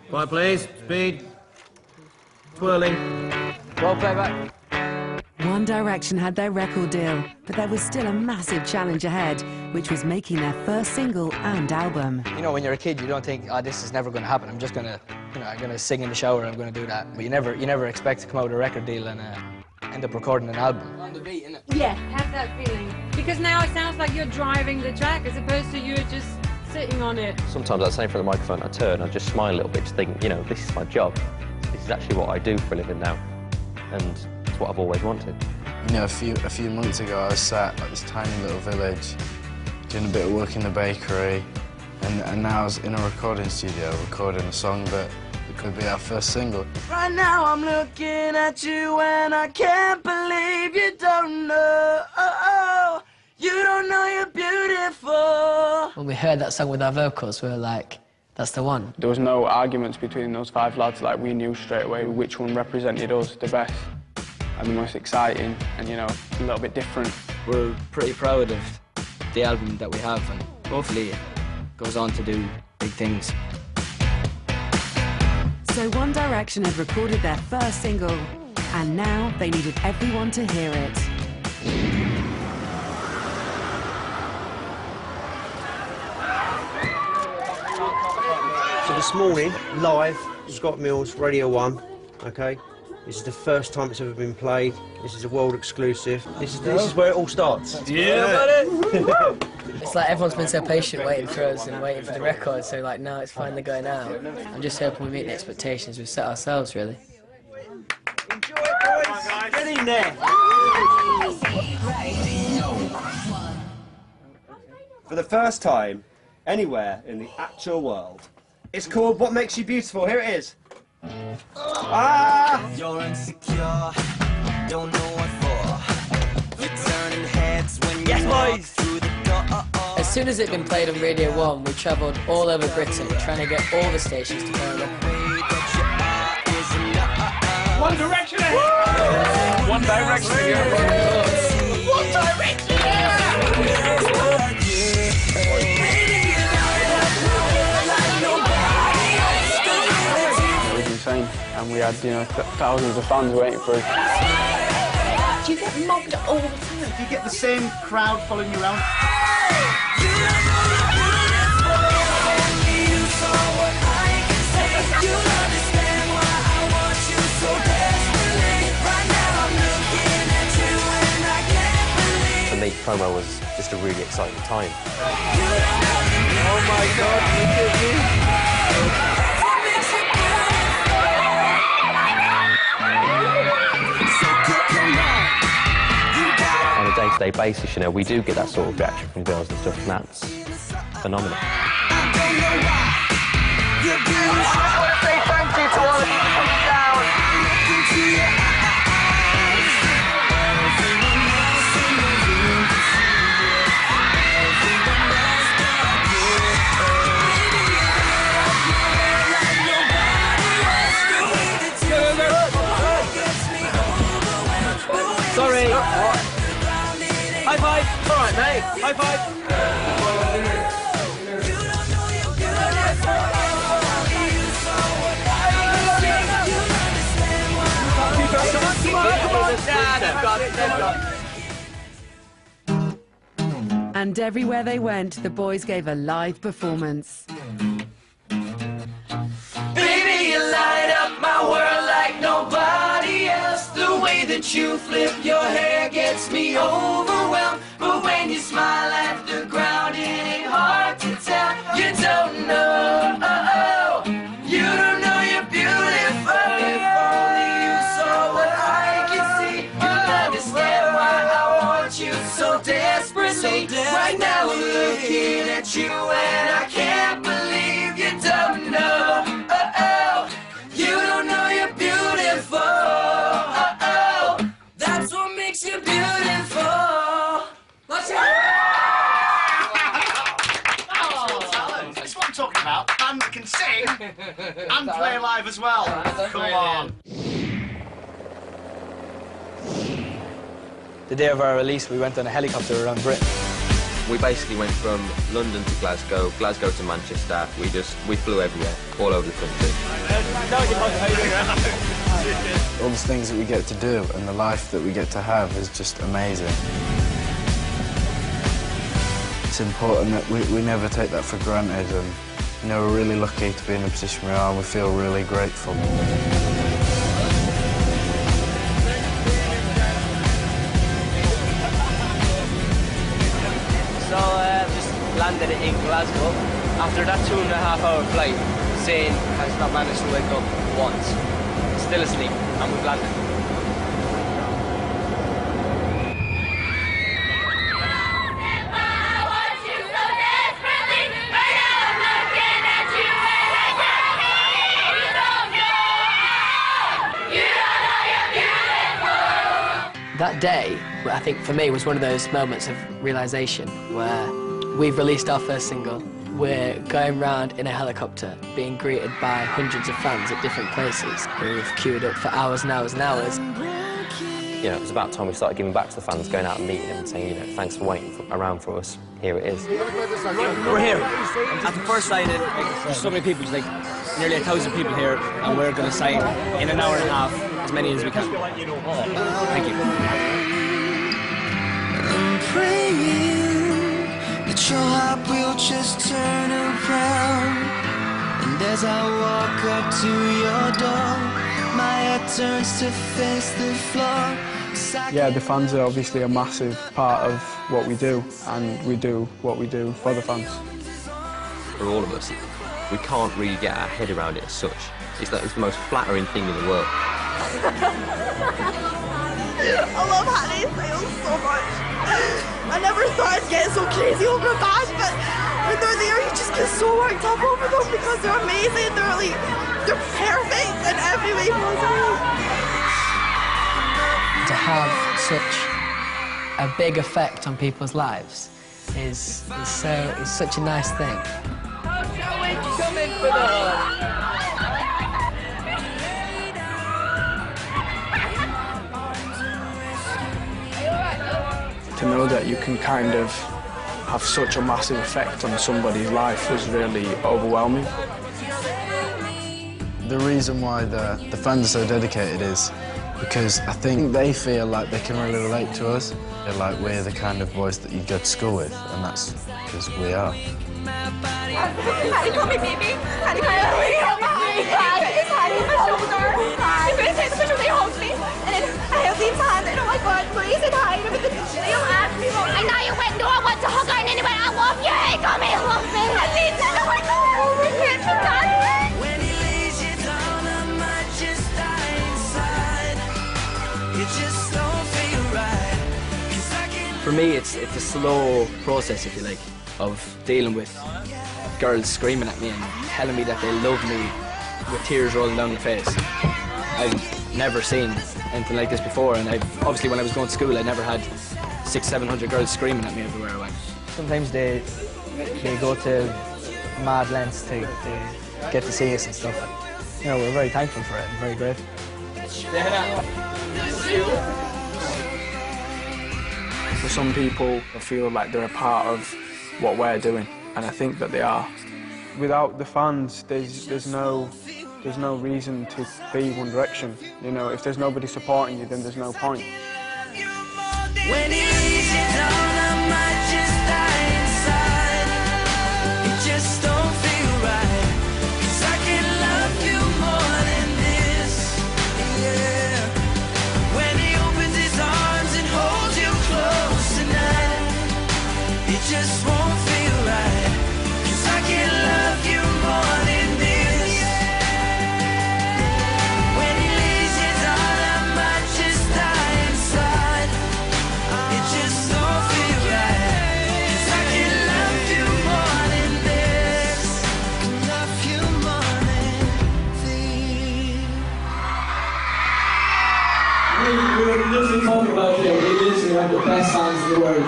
Quiet, please. Speed. Twirling. Roll playback. One Direction had their record deal, but there was still a massive challenge ahead, which was making their first single and album. You know, when you're a kid, you don't think, oh, this is never going to happen. I'm just going to, you know, I'm going to sing in the shower, I'm going to do that. But you never expect to come out with a record deal and end up recording an album. On the beat, innit? Yeah, have that feeling. Because now it sounds like you're driving the track as opposed to you just sitting on it. Sometimes I say in front of the microphone, I turn, I just smile a little bit, just think, you know, this is my job. This is actually what I do for a living now. And it's what I've always wanted. You know, a few months ago, I was sat at this tiny little village, doing a bit of work in the bakery, and now I was in a recording studio recording a song that could be our first single. Right now I'm looking at you and I can't believe you don't know. You don't know you're beautiful. When we heard that song with our vocals, we were like, that's the one. There was no arguments between those 5 lads. Like, we knew straight away which one represented us the best and the most exciting and, you know, a little bit different. We're pretty proud of the album that we have, and hopefully it goes on to do big things. So One Direction had recorded their first single, and now they needed everyone to hear it. So this morning, live, Scott Mills, Radio 1, okay? This is the first time it's ever been played. This is a world exclusive. This is where it all starts. Yeah, buddy! It's like everyone's been so patient waiting for us and waiting for the record, so like now it's finally going out. I'm just hoping we meet the expectations we've set ourselves, really. Enjoy it, boys! Get in there! For the first time, anywhere in the actual world. It's called What Makes You Beautiful. Here it is. Ah! You're insecure, don't know what for. You're turning heads when you walk through the door. As soon as it'd been played on Radio 1, we travelled all over Britain trying to get all the stations to play it. One Direction ahead! One Direction here. One Direction! It was insane, and we had, you know, thousands of fans waiting for us. Do you get mobbed all the time? Do you get the same crowd following you around? For me, promo was just a really exciting time. Oh my God, look at you! On a day-to-day basis, you know, we do get that sort of reaction from girls and stuff, and that's phenomenal. Sorry! High five! All right, mate. High five! And everywhere they went, the boys gave a live performance. Baby, you light up my world like nobody else. The way that you flip your hair gets me overwhelmed. But when you smile at the ground, it ain't hard to tell. You don't know, you don't know you're beautiful. If only you saw what I can see, you'll understand why I want you so desperately. Right now I'm looking at you and I can't believe you don't know. You don't know you're beautiful. That's what makes you beautiful. Let's hear it. That's what I'm talking about. And can sing and play live as well. Come on. The day of our release, we went on a helicopter around Britain. We basically went from London to Glasgow, Glasgow to Manchester. We flew everywhere, all over the country. All the things that we get to do and the life that we get to have is just amazing. It's important that we never take that for granted, and you know, we're really lucky to be in the position we are, and we feel really grateful. So just landed in Glasgow. After that 2.5-hour flight, Zane has not managed to wake up once. Still asleep, and we've landed. That day, I think for me, was one of those moments of realisation where we've released our first single, we're going round in a helicopter, being greeted by hundreds of fans at different places who've queued up for hours and hours and hours. You know, it was about time we started giving back to the fans, going out and meeting them and saying, you know, thanks for waiting around for us. Here it is. We're here. At the first signing, there's so many people, like nearly 1,000 people here, and we're going to sign in an hour and a half as many as we can. Thank you. I'm praying that your heart will just turn around. And as I walk up to your door, my head turns to face the floor. Yeah, the fans are obviously a massive part of what we do, and we do what we do for the fans. For all of us, we can't really get our head around it as such. It's the most flattering thing in the world. I love Hattie Sales so much. I never thought I'd get so crazy over a band, but when they're there, you just get so worked up over them because they're amazing. They're perfect in every way possible. To have such a big effect on people's lives is such a nice thing. Come in for the To know that you can kind of have such a massive effect on somebody's life was really overwhelming. The reason why the fans are so dedicated is because I think they feel like they can really relate to us. They're like we're the kind of boys that you go to school with, and that's because we are. Hattie called me baby. Hattie kind of really held my Hattie on my shoulder. She couldn't take the picture, they hugged me. And then I held Dean's hand, and oh my God, Marie said hi. And everything. They all asked me, I know you went, no, I want to hug her. And anyway, I love you. He told me he loves me. And Dean said, oh my God, we can't be done. When he lays you down, I might just die inside. You just don't feel right. For me, it's a slow process, if you like, of dealing with girls screaming at me and telling me that they love me with tears rolling down their face. I've never seen anything like this before, and obviously when I was going to school, I never had 600-700 girls screaming at me everywhere I went. Sometimes they go to mad lengths to get to see us and stuff. You know, we're very thankful for it and very grateful. For some people, they feel like they're a part of what we're doing, and I think that they are. Without the fans, there's no reason to be One Direction. You know, if there's nobody supporting you, then there's no point. When he lays you down, I might just die inside. It just don't feel right. 'Cause I can love you more than this. Yeah. When he opens his arms and holds you close tonight, it just won't feel right. 'Cause I can love you more than this. When he lays you down, I might just die inside. It just don't feel right. 'Cause I can love you more than this. Can love you more than this. We were literally talking about it. We literally have the best fans in the world.